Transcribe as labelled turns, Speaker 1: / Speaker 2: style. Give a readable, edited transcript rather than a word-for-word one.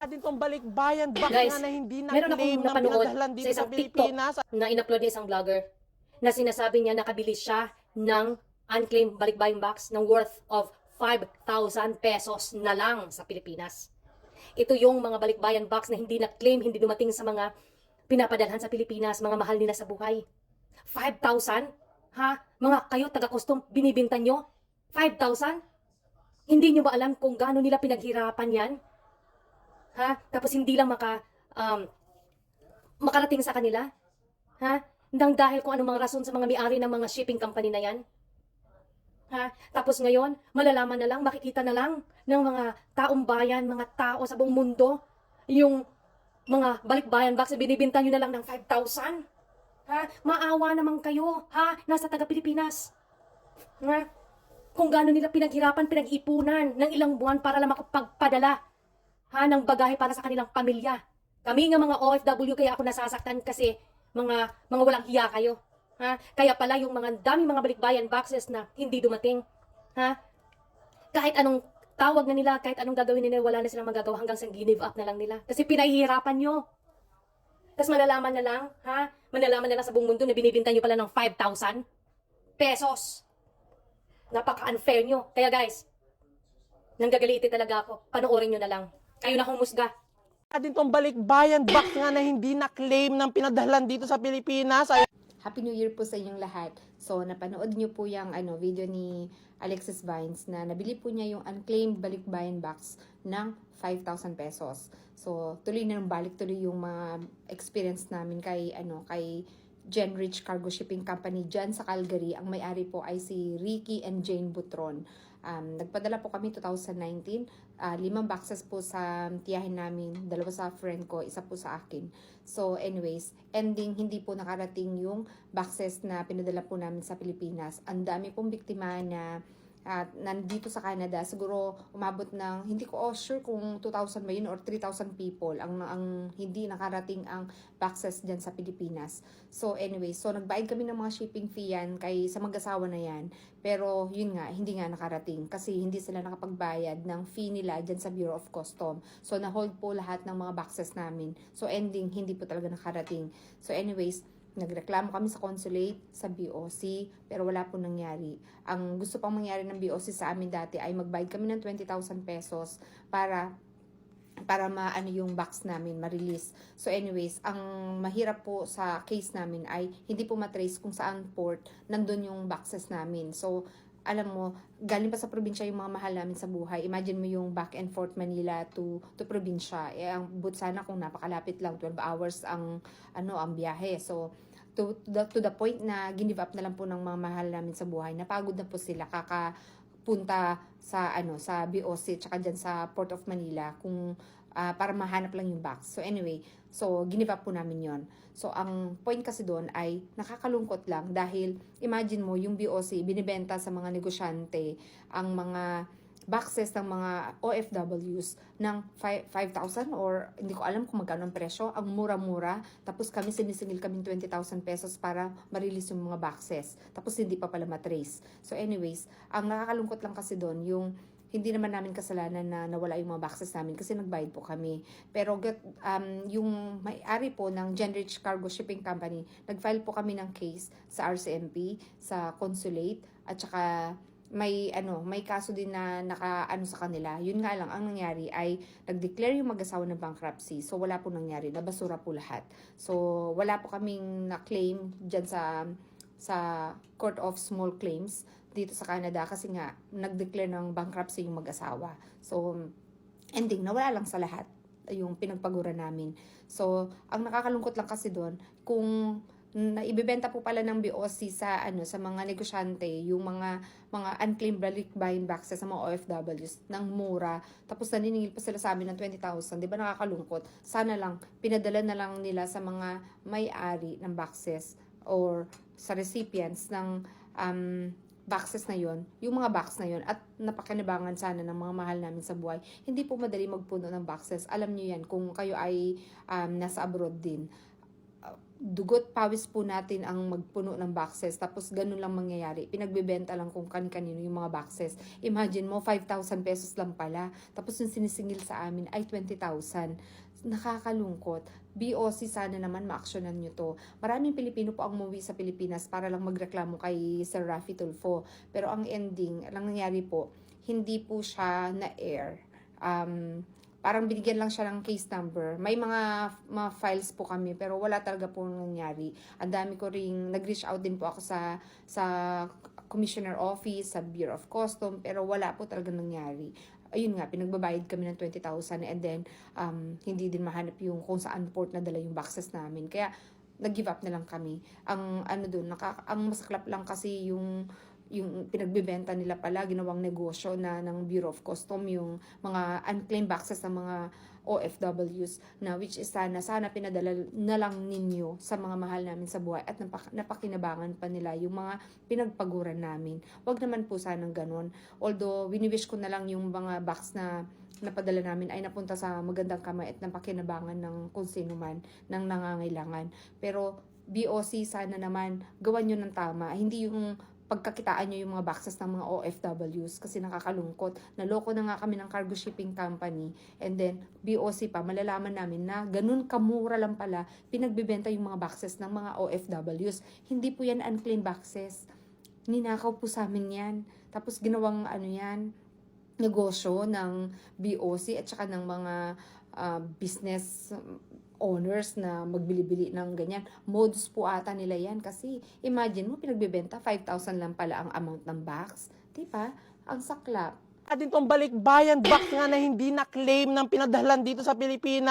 Speaker 1: Din tong balikbayan box
Speaker 2: Guys,
Speaker 1: nga na hindi
Speaker 2: meron akong
Speaker 1: na-claim ng
Speaker 2: napanood
Speaker 1: pinadalhan
Speaker 2: sa
Speaker 1: dito sa
Speaker 2: isang TikTok
Speaker 1: Pilipinas.
Speaker 2: na in-upload ni isang vlogger na sinasabi niya nakabili siya ng unclaimed balikbayan box ng worth of 5,000 pesos na lang sa Pilipinas. Ito yung mga balikbayan box na hindi na-claim, hindi dumating sa mga pinapadalhan sa Pilipinas, mga mahal nila sa buhay. 5,000? Ha? Mga kayo, taga-custom, binibinta nyo? 5,000? Hindi nyo ba alam kung gaano nila pinaghirapan yan? Ha? Tapos hindi lang makarating sa kanila? Ha? Nang dahil kung anong mga rason sa mga may-ari ng mga shipping company na yan? Ha? Tapos ngayon, malalaman na lang, makikita na lang ng mga taong bayan, mga tao sa buong mundo, yung mga balikbayan box na binibinta nyo na lang ng 5,000? Ha? Maawa naman kayo, ha? Nasa taga-Pilipinas. Ha? Kung gaano nila pinaghirapan, pinag-ipunan ng ilang buwan para lang makapagpadala ng bagahe para sa kanilang pamilya. Kami nga mga OFW, kaya ako nasasaktan kasi mga walang hiya kayo. Ha? Kaya pala yung mga daming mga balikbayan boxes na hindi dumating. Ha? Kahit anong tawag na nila, kahit anong gagawin nila, wala na silang magagawa hanggang sa give up na lang nila. Kasi pinahihirapan nyo. Tapos malalaman na lang, ha? Malalaman na lang sa buong mundo na binibinta nyo pala ng 5,000 pesos. Napaka-unfair nyo. Kaya guys, nanggagalitin talaga ako. Panoorin nyo na lang. Kayo na humusga.
Speaker 1: Din tong balikbayan box nga na hindi na-claim ng pinadalhan dito sa Pilipinas.
Speaker 3: Happy New Year po sa inyong lahat. So, napanood niyo po yung video ni Alexis Vines na nabili po niya yung unclaimed balikbayan box ng 5,000 pesos. So, tuloy na ng balik tuloy yung mga experience namin kay Genrich Cargo Shipping Company dyan sa Calgary. Ang may-ari po ay si Ricky and Jane Butron. Nagpadala po kami 2019, 5 boxes po sa tiyahin namin, 2 sa friend ko, 1 po sa akin. So anyways, ending hindi po nakarating yung boxes na pinadala po namin sa Pilipinas. Ang dami pong biktima na nandito sa Canada, siguro umabot ng, hindi ko sure kung 2,000 ba yun or 3,000 people ang hindi nakarating ang boxes dyan sa Pilipinas. So anyway, so nagbayad kami ng mga shipping fee yan sa mag-asawa na yan. Pero yun nga, hindi nga nakarating kasi hindi sila nakapagbayad ng fee nila dyan sa Bureau of Custom. So na-hold po lahat ng mga boxes namin. So ending, hindi po talaga nakarating. So anyways, nagreklamo kami sa consulate, sa BOC, pero wala po nangyari. Ang gusto pang mangyari ng BOC sa amin dati ay magbayad kami ng 20,000 pesos para maano yung box namin, ma-release. So anyways, ang mahirap po sa case namin ay hindi po matrace kung saan port nandun yung boxes namin. So alam mo, galing pa sa probinsya yung mga mahal namin sa buhay. Imagine mo yung back and forth Manila to probinsya. Ang but sana kung napakalapit lang, 12 hours ang biyahe. So to the point na give up na lang po ng mga mahal namin sa buhay. Napagod na po sila kakapunta sa sa BOC tsaka diyan sa Port of Manila kung para mahanap lang yung box. So anyway, so give up po namin yon. So ang point kasi doon ay nakakalungkot lang dahil imagine mo yung BOC binibenta sa mga negosyante ang mga boxes ng mga OFWs ng 5,000 or hindi ko alam kung magkano ang presyo, ang mura-mura, tapos kami sinisingil kaming 20,000 pesos para ma-release yung mga boxes, tapos hindi pa pala matrace. So anyways, ang nakakalungkot lang kasi doon, yung hindi naman namin kasalanan na nawala yung mga boxes namin kasi nagbayad po kami. Pero yung may-ari po ng Genrich Cargo Shipping Company, nag-file po kami ng case sa RCMP, sa consulate, at saka may kaso din na sa kanila. Yun nga lang, ang nangyari ay nag-declare yung mag-asawa ng bankruptcy. So wala po nangyari, nabasura po lahat. So wala po kaming na-claim dyan sa Court of Small Claims dito sa Canada kasi nga nag-declare ng bankruptcy yung mag-asawa. So ending, nawala lang sa lahat yung pinagpagura namin. So ang nakakalungkot lang kasi doon, kung na ibebenta po pala ng BOC sa sa mga negosyante yung mga unclaimed balikbayan boxes sa mga OFWs ng mura, tapos naniningil pa sila sa amin ng 20,000. Di ba nakakalungkot? Sana lang pinadala na lang nila sa mga may-ari ng boxes or sa recipients ng boxes na yon, yung mga box na yon, at napakinabangan sana ng mga mahal namin sa buhay. Hindi po madali magpuno ng boxes. Alam niyo yan kung kayo ay nasa abroad din. dugot pawis po natin ang magpuno ng boxes, tapos ganun lang mangyayari. Pinagbebenta lang kung kan-kanino yung mga boxes. Imagine mo, 5,000 pesos lang pala. Tapos yung sinisingil sa amin ay 20,000. Nakakalungkot. BOC, sana naman ma-actionan nyo to. Maraming Pilipino po ang umuwi sa Pilipinas para lang magreklamo kay Sir Raffy Tulfo. Pero ang ending, ang nangyari po, hindi po siya na-air. Parang binigyan lang siya ng case number. May mga files po kami, pero wala talaga po nangyari. Ang dami ko ring, nag-reach out din po ako sa Commissioner Office, sa Bureau of Custom, pero wala po talaga nangyari. Ayun nga, pinagbabayad kami ng 20,000 and then hindi din mahanap yung kung saan port na dala yung boxes namin. Kaya nag-give up na lang kami. Ang ano doon, ang masaklap lang kasi yung pinagbebenta nila pala, ginawang negosyo na ng Bureau of Custom, yung mga unclaimed boxes ng mga OFWs, na which is sana pinadala na lang ninyo sa mga mahal namin sa buhay at napakinabangan pa nila yung mga pinagpaguran namin. Wag naman po sanang ganun. Although, wini-wish ko na lang yung mga box na napadala namin ay napunta sa magandang kamay at napakinabangan ng kung sino man ng nangangailangan. Pero, BOC, sana naman gawan nyo ng tama. Hindi yung pagkakitaan nyo yung mga boxes ng mga OFWs kasi nakakalungkot. Naloko na nga kami ng cargo shipping company and then BOC pa, malalaman namin na ganun kamura lang pala pinagbibenta yung mga boxes ng mga OFWs. Hindi po yan unclaimed boxes. Ninakaw po sa amin yan. Tapos ginawang negosyo ng BOC at saka ng mga business owners na magbili-bili ng ganyan. Modus po ata nila yan kasi imagine mo, pinagbebenta 5,000 lang pala ang amount ng box. Diba? Ang saklap.
Speaker 1: Din tong balikbayan box nga na hindi na-claim ng pinadalhan dito sa Pilipinas.